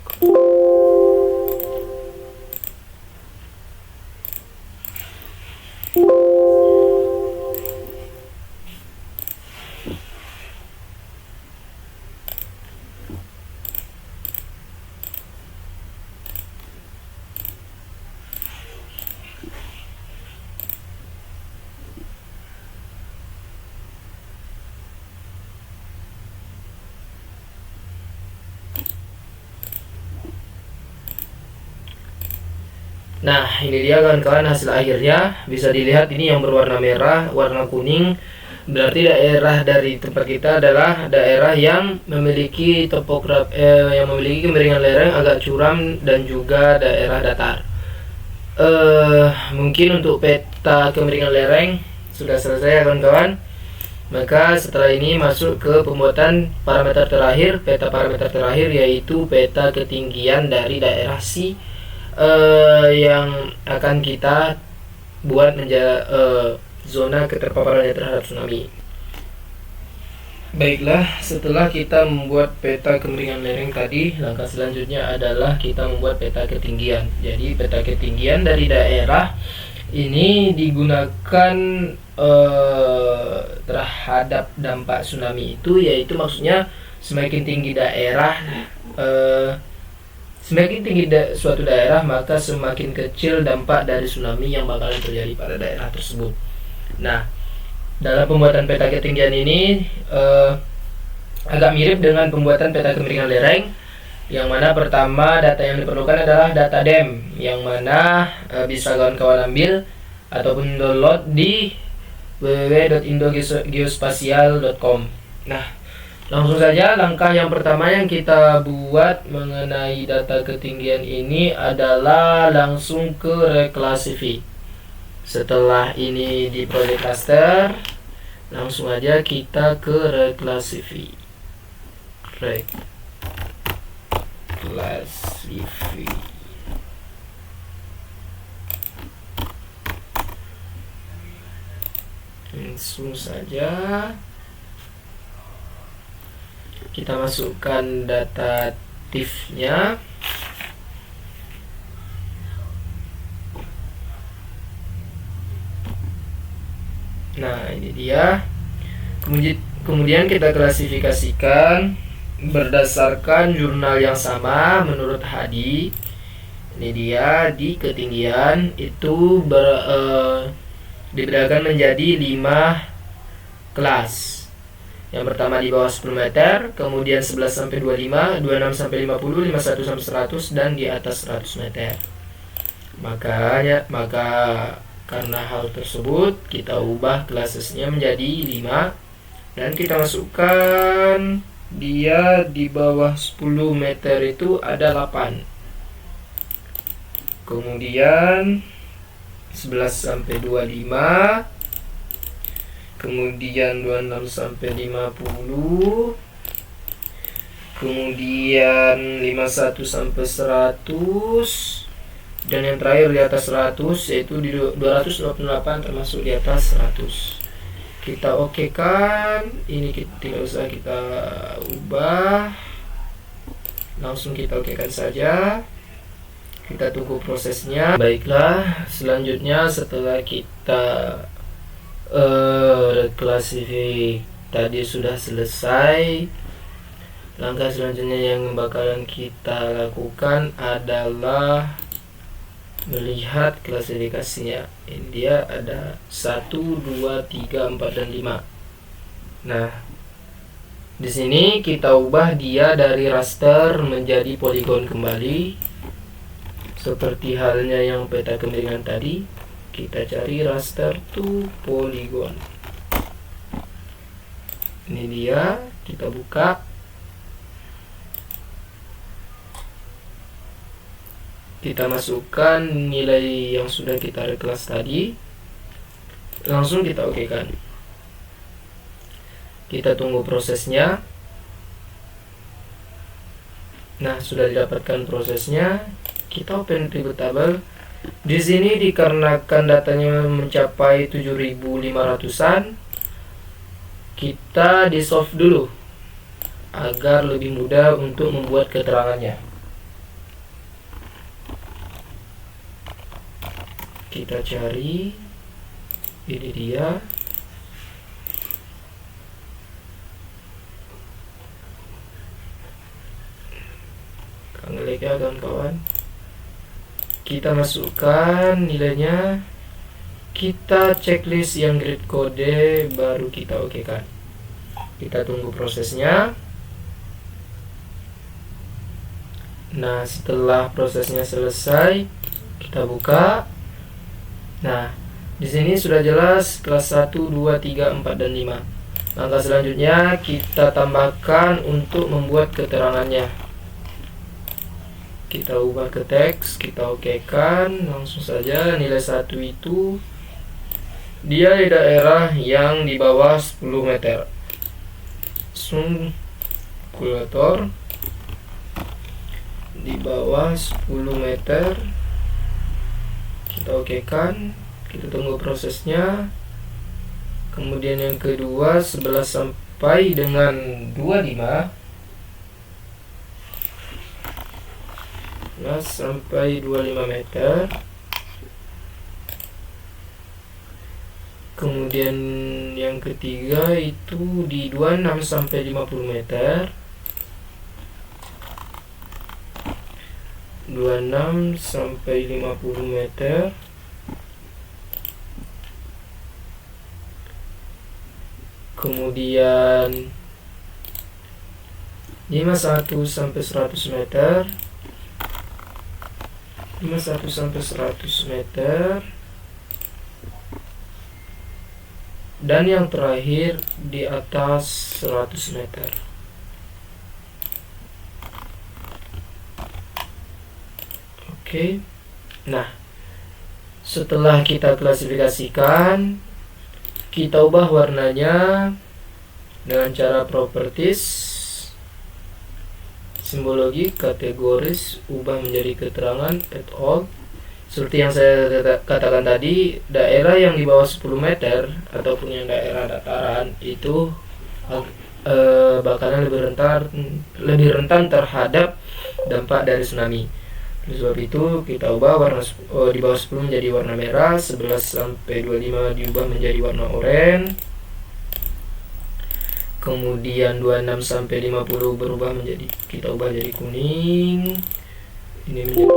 Nah, ini dia kawan-kawan hasil akhirnya. Bisa dilihat ini yang berwarna merah, warna kuning, Berarti daerah dari tempat kita adalah daerah yang memiliki yang memiliki kemiringan lereng agak curam dan juga daerah datar. Mungkin untuk peta kemiringan lereng sudah selesai ya kawan-kawan. Maka setelah ini masuk ke pembuatan parameter terakhir, peta parameter terakhir, yaitu peta ketinggian dari daerah C yang akan kita buat menjadi zona keterpaparannya terhadap tsunami. Baiklah, setelah kita membuat peta kemiringan lereng tadi, langkah selanjutnya adalah kita membuat peta ketinggian. Jadi peta ketinggian dari daerah ini digunakan terhadap dampak tsunami itu, yaitu maksudnya semakin tinggi daerah, suatu daerah, maka semakin kecil dampak dari tsunami yang bakalan terjadi pada daerah tersebut. Nah, dalam pembuatan peta ketinggian ini agak mirip dengan pembuatan peta kemiringan lereng, yang mana pertama data yang diperlukan adalah data DEM, yang mana bisa kawan-kawan ambil ataupun download di www.indogeospatial.com. Nah, langsung saja langkah yang pertama yang kita buat mengenai data ketinggian ini adalah langsung ke reclassify. Setelah ini di project raster, langsung aja kita ke reclassify. Langsung saja kita masukkan data TIFF-nya. Nah, ini dia. Kemudian kita klasifikasikan berdasarkan jurnal yang sama menurut Hadi. Ini dia, di ketinggian itu dibedakan menjadi 5 kelas. Yang pertama di bawah 10 meter, kemudian 11 sampai 25, 26 sampai 50, 51 sampai 100, dan di atas 100 meter. Maka karena hal tersebut kita ubah kelasnya menjadi 5 dan kita masukkan dia di bawah 10 meter itu ada 8. Kemudian 11 sampai 25, kemudian 26 sampai 50, kemudian 51 sampai 100, dan yang terakhir di atas 100 yaitu di 228 termasuk di atas 100. Kita oke kan, ini tidak usah kita ubah, langsung kita oke kan saja. Kita tunggu prosesnya. Baiklah, selanjutnya setelah kita reclassify tadi sudah selesai, langkah selanjutnya yang bakalan kita lakukan adalah melihat klasifikasinya. Ini dia ada 1, 2, 3, 4, dan 5. Nah, di sini kita ubah dia dari raster menjadi poligon kembali. Seperti halnya yang peta kemiringan tadi, kita cari raster to polygon. Ini dia, kita buka. Kita masukkan nilai yang sudah kita reclass tadi. Langsung kita oke kan. Kita tunggu prosesnya. Nah, sudah didapatkan prosesnya. Kita open pivot table. Di sini dikarenakan datanya mencapai 7.500-an, kita di solve dulu agar lebih mudah untuk membuat keterangannya. Kita cari, ini dia. Ngelek ya kawan-kawan. Kita masukkan nilainya, kita checklist yang grid kode, baru kita oke kan. Kita tunggu prosesnya. Nah, setelah prosesnya selesai, kita buka. Nah, Di sini sudah jelas kelas 1, 2, 3, 4, dan 5. Langkah selanjutnya kita tambahkan untuk membuat keterangannya. Kita ubah ke teks, kita okekan, langsung saja nilai 1 itu dia di daerah yang di bawah 10 meter. Langsung kalkulator di bawah 10 meter, kita okekan, kita tunggu prosesnya. Kemudian yang kedua 11 sampai dengan 25, 11 sampai 25 meter. Kemudian yang ketiga itu di 26 sampai 50 meter, 26 sampai 50 meter. Kemudian 51 sampai 100 meter, 51 sampai 100 meter. Dan yang terakhir di atas 100 meter. Oke. Nah, setelah kita klasifikasikan, kita ubah warnanya dengan cara properties, simbologi, kategoris, ubah menjadi keterangan, add all. Seperti yang saya katakan tadi, daerah yang di bawah 10 meter ataupun yang daerah dataran itu bakalan lebih rentan terhadap dampak dari tsunami. Oleh sebab itu kita ubah warna di bawah 10 menjadi warna merah, 11 sampai 25 diubah menjadi warna oranye. Kemudian 26 sampai 50 berubah menjadi, kita ubah jadi kuning. Ini menjadi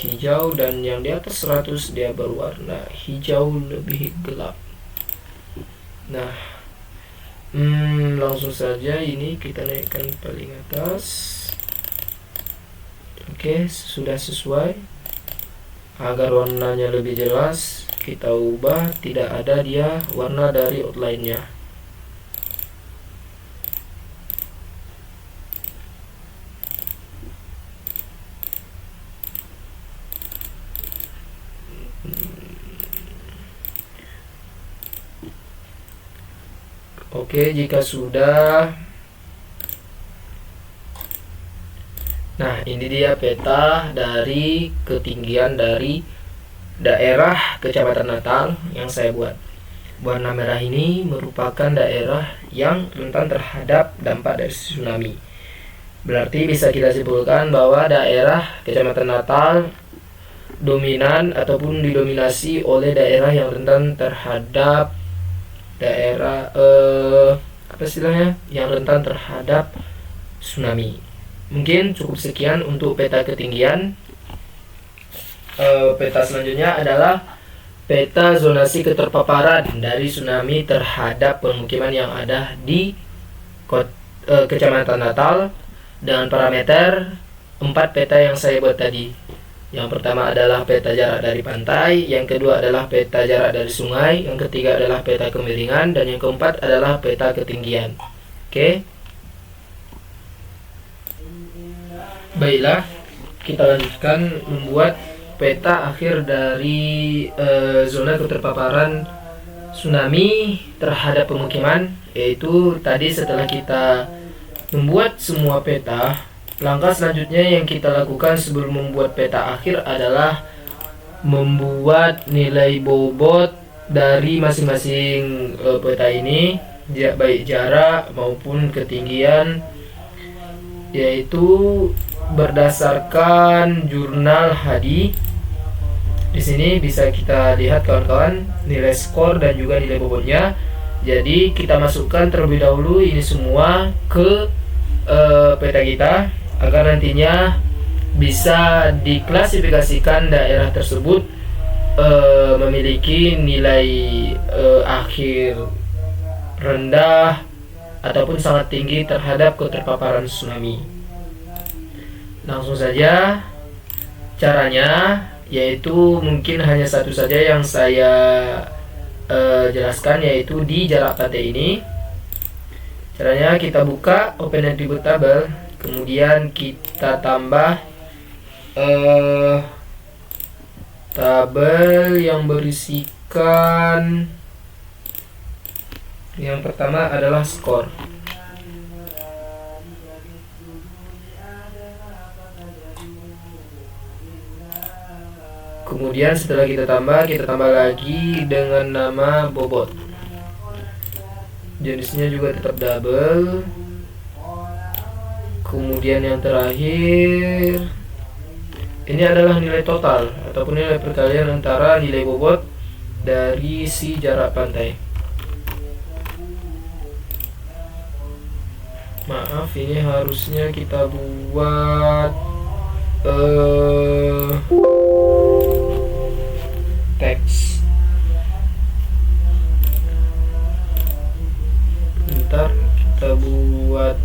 hijau, dan yang di atas 100 dia berwarna hijau lebih gelap. Nah, langsung saja ini kita naikkan paling atas. Oke, sudah sesuai. Agar warnanya lebih jelas, kita ubah tidak ada dia warna dari outline-nya. Oke, jika sudah, nah ini dia peta dari ketinggian dari daerah Kecamatan Natal yang saya buat. Warna merah ini merupakan daerah yang rentan terhadap dampak dari tsunami. Berarti bisa kita simpulkan bahwa daerah Kecamatan Natal dominan ataupun didominasi oleh daerah yang rentan terhadap daerah apa istilahnya, yang rentan terhadap tsunami. Mungkin cukup sekian untuk peta ketinggian. Peta selanjutnya adalah peta zonasi keterpaparan dari tsunami terhadap pemukiman yang ada di Kecamatan Natal dengan parameter 4 peta yang saya buat tadi. Yang pertama adalah peta jarak dari pantai, yang kedua adalah peta jarak dari sungai, yang ketiga adalah peta kemiringan, dan yang keempat adalah peta ketinggian. Oke. Baiklah, kita lanjutkan membuat peta akhir dari zona keterpaparan tsunami terhadap pemukiman, yaitu tadi setelah kita membuat semua peta, langkah selanjutnya yang kita lakukan sebelum membuat peta akhir adalah membuat nilai bobot dari masing-masing peta ini, baik jarak maupun ketinggian, yaitu berdasarkan jurnal Hadi. Di sini bisa kita lihat kawan-kawan nilai skor dan juga nilai bobotnya. Jadi kita masukkan terlebih dahulu ini semua ke peta kita agar nantinya bisa diklasifikasikan daerah tersebut memiliki nilai akhir rendah ataupun sangat tinggi terhadap keterpaparan tsunami. Langsung saja caranya, yaitu mungkin hanya satu saja yang saya jelaskan, yaitu di jarak pantai ini. Caranya kita buka open attribute table, kemudian kita tambah tabel yang berisikan, yang pertama adalah skor. Kemudian setelah kita tambah lagi dengan nama bobot. Jenisnya juga tetap double. Kemudian yang terakhir, ini adalah nilai total ataupun nilai perkalian antara nilai bobot dari si jarak pantai. Maaf, ini harusnya kita buat teks. Bentar, kita buat,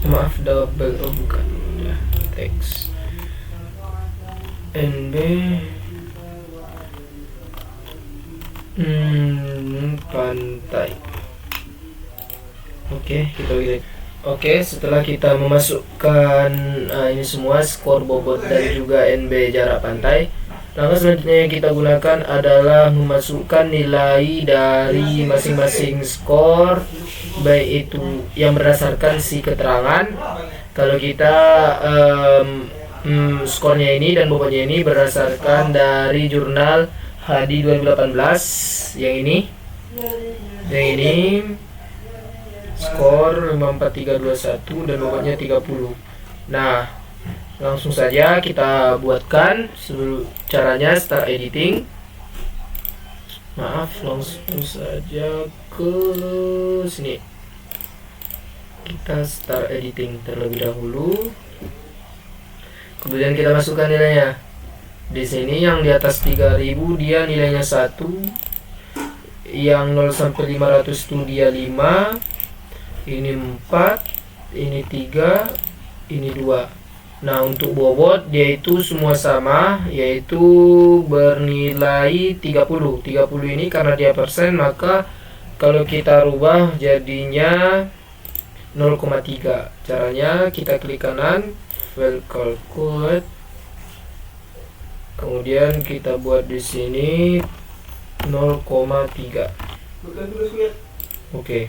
maaf, double, oh bukan, udah, teks NB pantai. Oke, kita lihat. Oke, setelah kita memasukkan ini semua, skor, bobot, dan juga NB jarak pantai, langkah selanjutnya yang kita gunakan adalah memasukkan nilai dari masing-masing skor, baik itu yang berdasarkan si keterangan. Kalau kita skornya ini dan bobotnya ini berdasarkan dari jurnal Hadi 2018, yang ini skor 54321 dan bobotnya 30. Nah, langsung saja kita buatkan. Caranya start editing. Maaf, langsung saja ke sini. Kita start editing terlebih dahulu. Kemudian kita masukkan nilainya. Di sini yang di atas 3000 dia nilainya 1. Yang 0 sampai 500 itu dia 5. Ini 4, ini 3, ini 2. Nah, untuk bobot dia itu semua sama, yaitu bernilai 30. 30 ini karena dia persen, maka kalau kita rubah jadinya 0,3. Caranya kita klik kanan, file calculate. Kemudian kita buat di sini 0,3. Oke.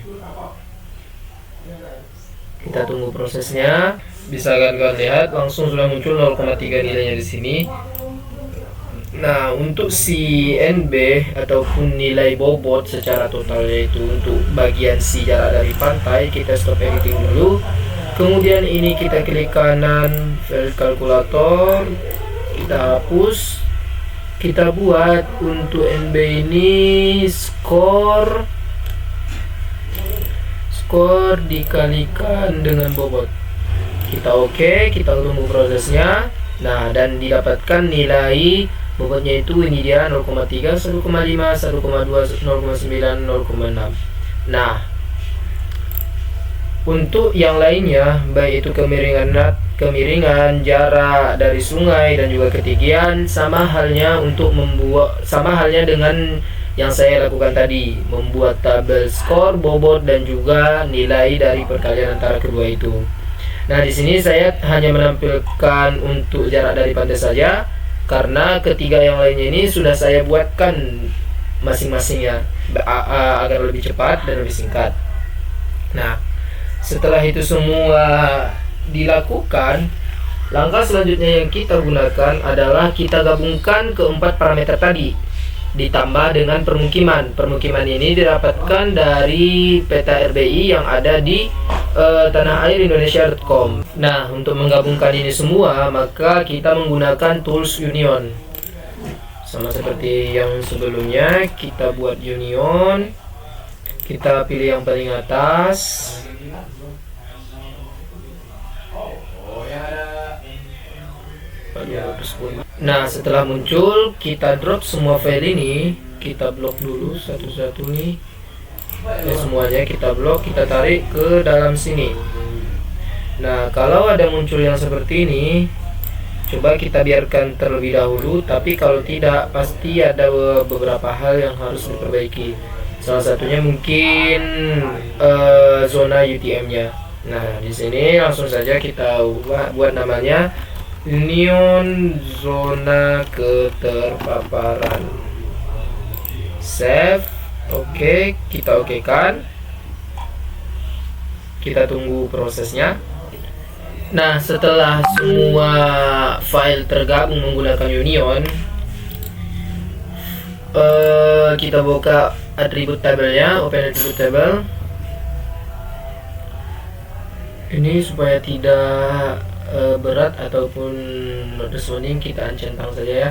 Kita tunggu prosesnya. Bisa kalian lihat langsung sudah muncul 0,3 nilainya di sini. Nah, untuk si NB ataupun nilai bobot secara total, yaitu untuk bagian si jarak dari pantai, kita stop editing dulu. Kemudian ini kita klik kanan, file kalkulator, kita hapus. Kita buat untuk NB ini skor dikalikan dengan bobot. Kita oke, kita tunggu prosesnya. Nah, dan didapatkan nilai bobotnya itu ini dia 0,3, 1,5, 1,2, 0,9, 0,6. Nah, untuk yang lainnya, baik itu kemiringan, jarak dari sungai dan juga ketinggian, sama halnya dengan yang saya lakukan tadi, membuat tabel skor, bobot, dan juga nilai dari perkalian antara kedua itu. Nah, di sini saya hanya menampilkan untuk jarak dari pantai saja, karena ketiga yang lainnya ini sudah saya buatkan masing-masingnya agar lebih cepat dan lebih singkat. Nah, setelah itu semua dilakukan, langkah selanjutnya yang kita gunakan adalah kita gabungkan keempat parameter tadi ditambah dengan permukiman. Permukiman ini didapatkan dari peta RBI yang ada di tanahairindonesia.com. Nah, untuk menggabungkan ini semua, maka kita menggunakan tools union. Sama seperti yang sebelumnya, kita buat union. Kita pilih yang paling atas. Nah, setelah muncul, kita drop semua file ini, kita blok dulu satu-satu nih. Ya, semuanya kita blok, kita tarik ke dalam sini. Nah, kalau ada muncul yang seperti ini, Coba kita biarkan terlebih dahulu, tapi kalau tidak pasti ada beberapa hal yang harus diperbaiki. Salah satunya mungkin zona UTM-nya. Nah, di sini langsung saja kita buat namanya union zona keterpaparan. Save. Oke, kita okekan. Kita tunggu prosesnya. Nah, setelah semua file tergabung menggunakan union, kita buka atribut tabelnya, open atribut table. Ini supaya tidak berat ataupun not responding, kita uncentang saja ya.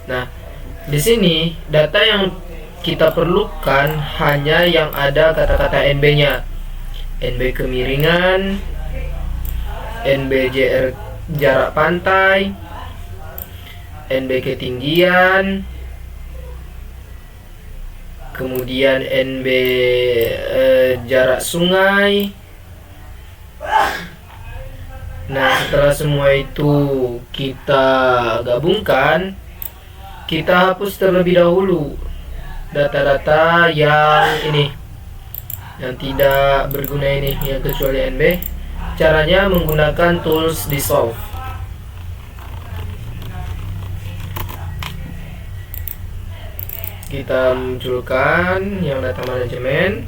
Nah, di sini data yang kita perlukan hanya yang ada kata-kata NB-nya. NB kemiringan, NBJR jarak pantai, NB ketinggian, kemudian NB jarak sungai. Nah, setelah semua itu kita gabungkan, kita hapus terlebih dahulu data-data yang ini, yang tidak berguna ini, yang kecuali NB. Caranya menggunakan tools dissolve. Kita munculkan yang data manajemen.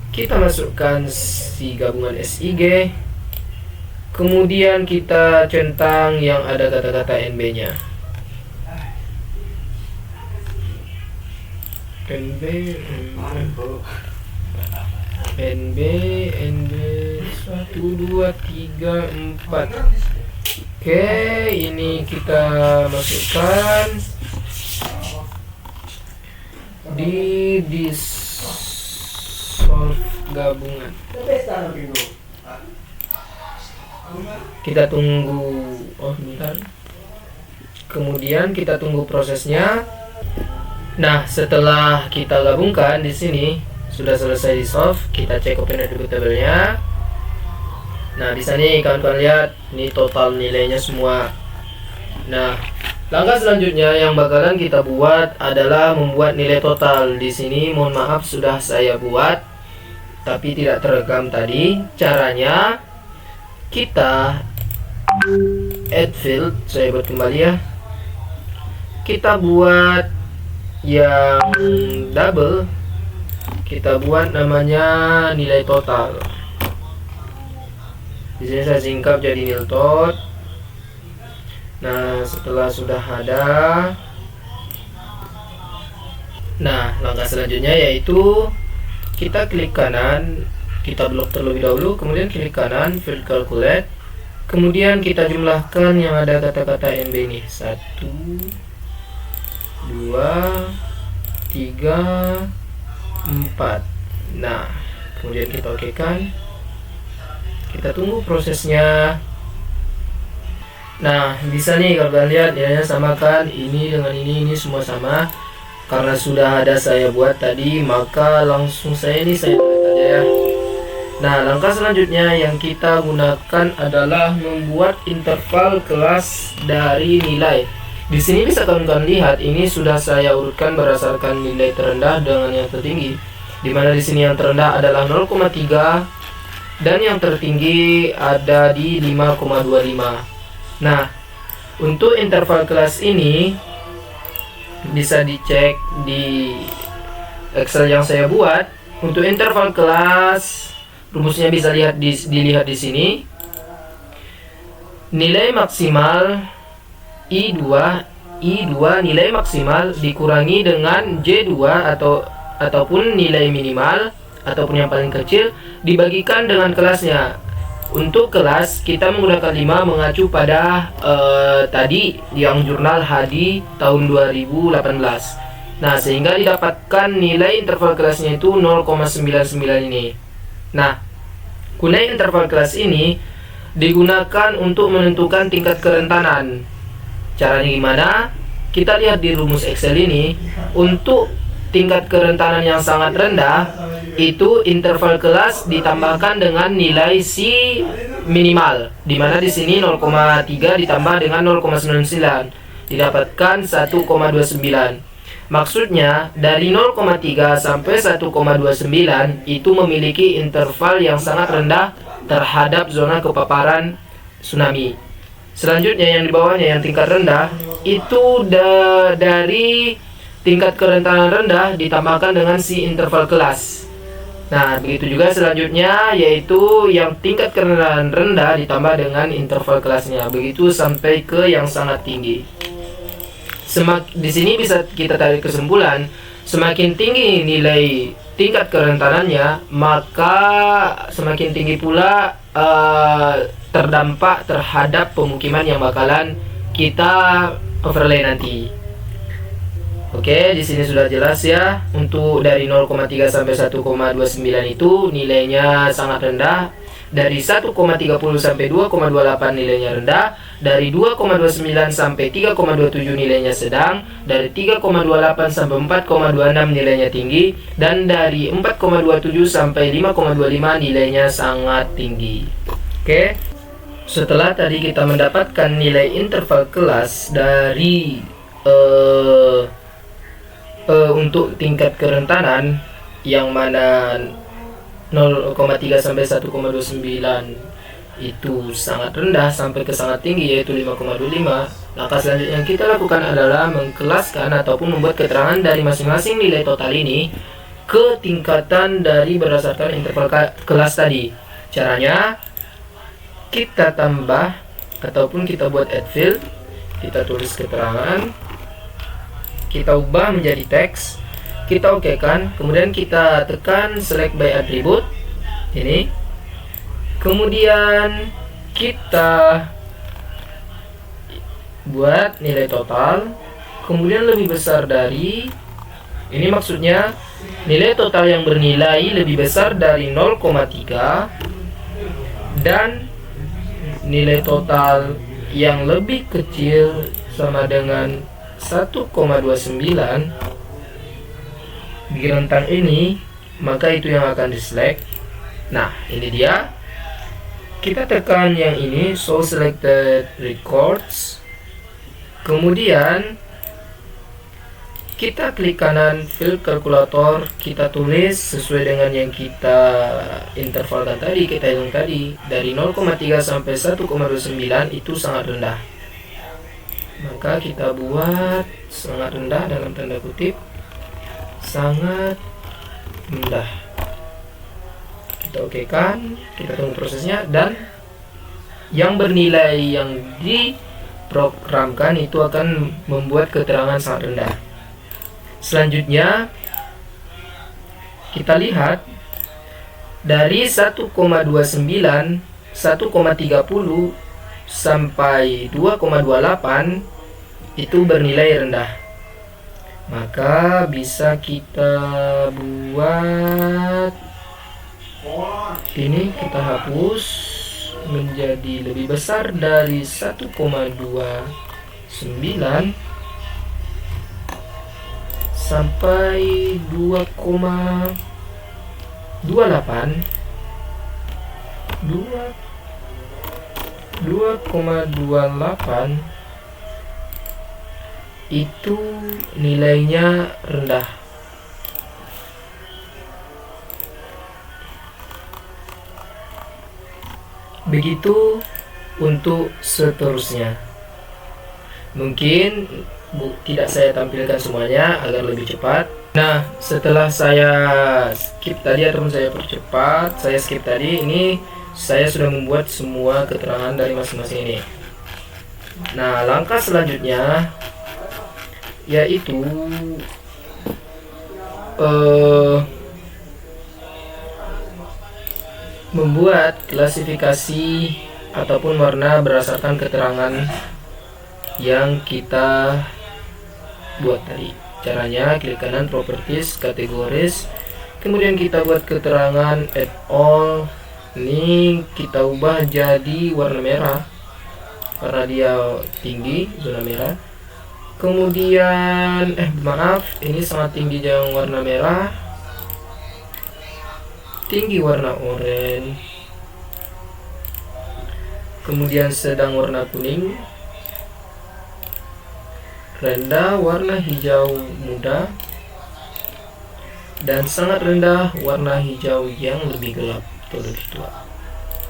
Kita masukkan si gabungan SIG. Kemudian kita centang yang ada kata-kata NB-nya. NB 1, 2, 3, 4. Oke, ini kita masukkan di dissolve gabungan. Kita tunggu, bentar. Kemudian kita tunggu prosesnya. Nah, setelah kita gabungkan di sini sudah selesai dissolve, kita cek open atribute table-nya. Nah, di sini kawan-kawan lihat, ini total nilainya semua. Nah, langkah selanjutnya yang bakalan kita buat adalah membuat nilai total. Di sini mohon maaf sudah saya buat tapi tidak terekam tadi. Caranya kita add field, saya buat kembali ya. Kita buat yang double, kita buat namanya nilai total. Di sini saya singkap jadi nil tot. Nah, setelah sudah ada, nah langkah selanjutnya yaitu kita klik kanan, kita blok terlebih dahulu, kemudian klik kanan, field calculate, kemudian kita jumlahkan yang ada kata-kata NB ini 1, 2, 3, 4. Nah, kemudian kita okekan. Kita tunggu prosesnya. Nah, bisa nih kalau kalian lihat nilainya sama kan, ini dengan ini semua sama. Karena sudah ada saya buat tadi, maka langsung saya tulis aja ya. Nah, langkah selanjutnya yang kita gunakan adalah membuat interval kelas dari nilai. Di sini bisa kawan-kawan lihat, ini sudah saya urutkan berdasarkan nilai terendah dengan yang tertinggi. Di mana di sini yang terendah adalah 0,3 dan yang tertinggi ada di 5,25. Nah, untuk interval kelas ini bisa dicek di Excel yang saya buat. Untuk interval kelas, rumusnya bisa dilihat di sini. Nilai maksimal I2 nilai maksimal dikurangi dengan J2 ataupun nilai minimal ataupun yang paling kecil dibagikan dengan kelasnya. Untuk kelas kita menggunakan 5 mengacu pada tadi yang jurnal Hadi tahun 2018. Nah, sehingga didapatkan nilai interval kelasnya itu 0,99 ini. Nah, nilai interval kelas ini digunakan untuk menentukan tingkat kerentanan. Caranya gimana? Kita lihat di rumus Excel ini. Untuk tingkat kerentanan yang sangat rendah, itu interval kelas ditambahkan dengan nilai C minimal, di mana di sini 0,3 ditambah dengan 0,99 didapatkan 1,29. Maksudnya dari 0,3 sampai 1,29 itu memiliki interval yang sangat rendah terhadap zona kepaparan tsunami. Selanjutnya yang di bawahnya yang tingkat rendah itu dari tingkat kerentanan rendah ditambahkan dengan si interval kelas. Nah, begitu juga selanjutnya yaitu yang tingkat kerentanan rendah ditambah dengan interval kelasnya. Begitu sampai ke yang sangat tinggi. Di sini bisa kita tarik kesimpulan, semakin tinggi nilai tingkat kerentanannya, maka semakin tinggi pula terdampak terhadap pemukiman yang bakalan kita overlay nanti. Oke, di sini sudah jelas ya. Untuk dari 0,3 sampai 1,29 itu nilainya sangat rendah. Dari 1,30 sampai 2,28 nilainya rendah. Dari 2,29 sampai 3,27 nilainya sedang. Dari 3,28 sampai 4,26 nilainya tinggi. Dan dari 4,27 sampai 5,25 nilainya sangat tinggi. Oke. Setelah tadi kita mendapatkan nilai interval kelas dari untuk tingkat kerentanan yang mana 0,3 sampai 1,29 itu sangat rendah sampai ke sangat tinggi yaitu 5,25. Langkah selanjutnya yang kita lakukan adalah mengkelaskan ataupun membuat keterangan dari masing-masing nilai total ini ke tingkatan dari berdasarkan interval kelas tadi. Caranya kita tambah ataupun kita buat add field, kita tulis keterangan, kita ubah menjadi teks, kita okekan, kemudian kita tekan select by attribute ini, kemudian kita buat nilai total, kemudian lebih besar dari ini, maksudnya nilai total yang bernilai lebih besar dari 0,3 dan nilai total yang lebih kecil sama dengan 1,29 di rentang ini, maka itu yang akan di-select. Nah, ini dia. Kita tekan yang ini, show selected records. Kemudian kita klik kanan field calculator, kita tulis sesuai dengan yang kita intervalkan tadi, kita hitung tadi. Dari 0,3 sampai 1,29 itu sangat rendah. Maka kita buat sangat rendah dalam tanda kutip, sangat rendah. Kita okekan, kita tunggu prosesnya, dan yang bernilai yang diprogramkan itu akan membuat keterangan sangat rendah. Selanjutnya kita lihat dari 1,29, 1,30 sampai 2,28 itu bernilai rendah. Maka bisa kita buat ini, kita hapus menjadi lebih besar dari 1,29 sampai 2,28 itu nilainya rendah. Begitu untuk seterusnya. Mungkin tidak saya tampilkan semuanya agar lebih cepat. Nah, setelah saya skip tadi ataupun saya percepat, saya skip tadi, ini saya sudah membuat semua keterangan dari masing-masing ini. Nah, langkah selanjutnya yaitu membuat klasifikasi ataupun warna berdasarkan keterangan yang kita buat tadi. Caranya klik kanan properties, kategoris, kemudian kita buat keterangan add all. Ini kita ubah jadi warna merah karena dia tinggi, zona merah. Kemudian maaf, ini sangat tinggi yang warna merah, tinggi warna oranye, kemudian sedang warna kuning, rendah warna hijau muda, dan sangat rendah warna hijau yang lebih gelap atau lebih tua.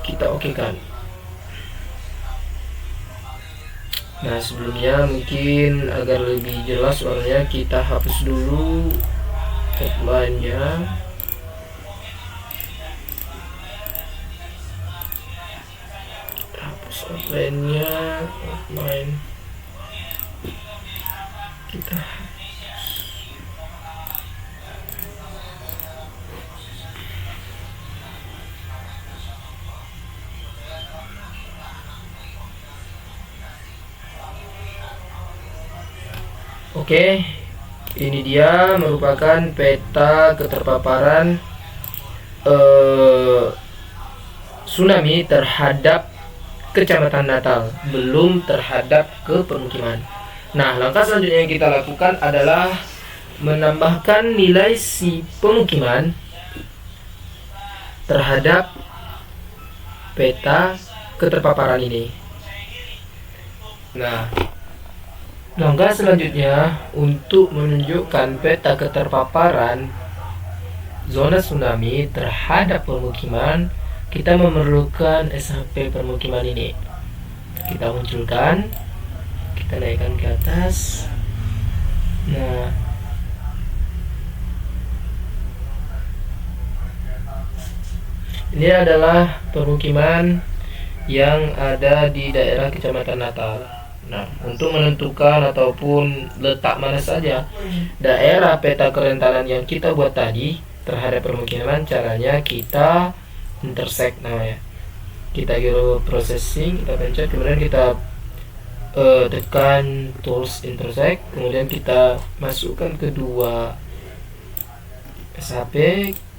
Kita okekan. Nah, sebelumnya mungkin agar lebih jelas warnanya, kita hapus dulu outline-nya. Kita hapus outline-nya, outline. Kita Oke, ini dia merupakan peta keterpaparan tsunami terhadap Kecamatan Natal, belum terhadap ke permukiman. Nah, langkah selanjutnya yang kita lakukan adalah menambahkan nilai si pemukiman terhadap peta keterpaparan ini. Nah, langkah selanjutnya untuk menunjukkan peta keterpaparan zona tsunami terhadap permukiman, kita memerlukan SHP permukiman ini. Kita munculkan, kita naikkan ke atas. Nah, ini adalah permukiman yang ada di daerah Kecamatan Natal. Nah, untuk menentukan ataupun letak mana saja daerah peta kerentanan yang kita buat tadi terhadap permukiman, caranya kita intersect namanya. Kita go processing, kita pencet, kemudian kita tekan tools intersect, kemudian kita masukkan kedua SHP,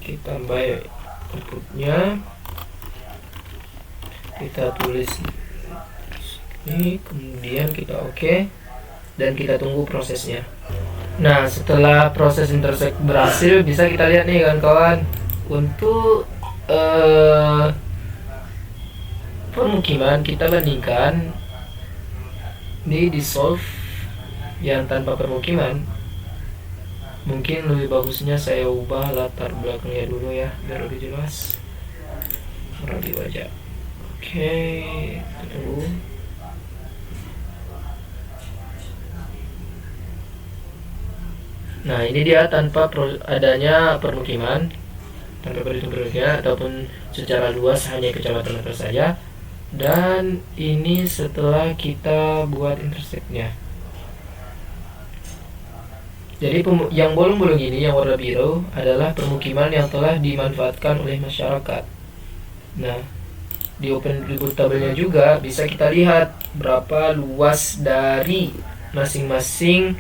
kita tambah inputnya, kita tulis ini, kemudian kita oke, dan kita tunggu prosesnya. Nah, setelah proses intersect berhasil, bisa kita lihat nih kawan-kawan, untuk permukiman kita bandingkan di dissolve yang tanpa permukiman. Mungkin lebih bagusnya saya ubah latar belakangnya dulu ya, biar lebih jelas di wajah. Oke, tunggu. Nah, ini dia tanpa adanya permukiman, tanpa permukiman ataupun secara luas hanya Kecamatan Natal saja. Dan ini setelah kita buat intersect-nya. Jadi yang bolong-bolong ini yang warna biru adalah permukiman yang telah dimanfaatkan oleh masyarakat. Nah, di open reboot tabelnya juga bisa kita lihat berapa luas dari masing-masing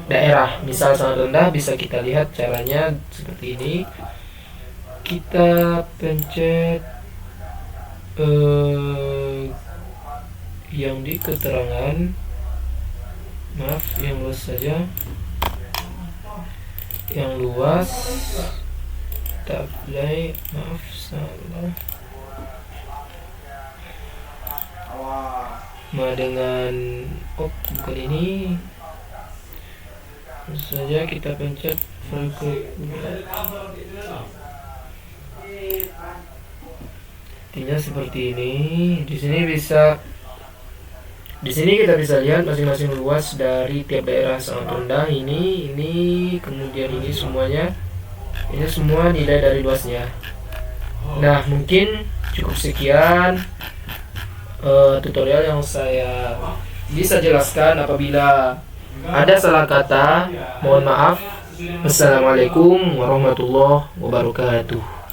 daerah. Misal sangat rendah, bisa kita lihat caranya seperti ini. Kita pencet yang di keterangan, maaf, yang luas saja, yang luas, kita play, maaf salah. Nah, dengan bukan ini, langsung saja kita pencet artinya seperti ini. Di sini kita bisa lihat masing-masing luas dari tiap daerah. Sangat rendah ini, kemudian ini semuanya, ini semua nilai dari luasnya. Nah, mungkin cukup sekian tutorial yang saya bisa jelaskan. Apabila ada salah kata, mohon maaf. Wassalamualaikum warahmatullahi wabarakatuh.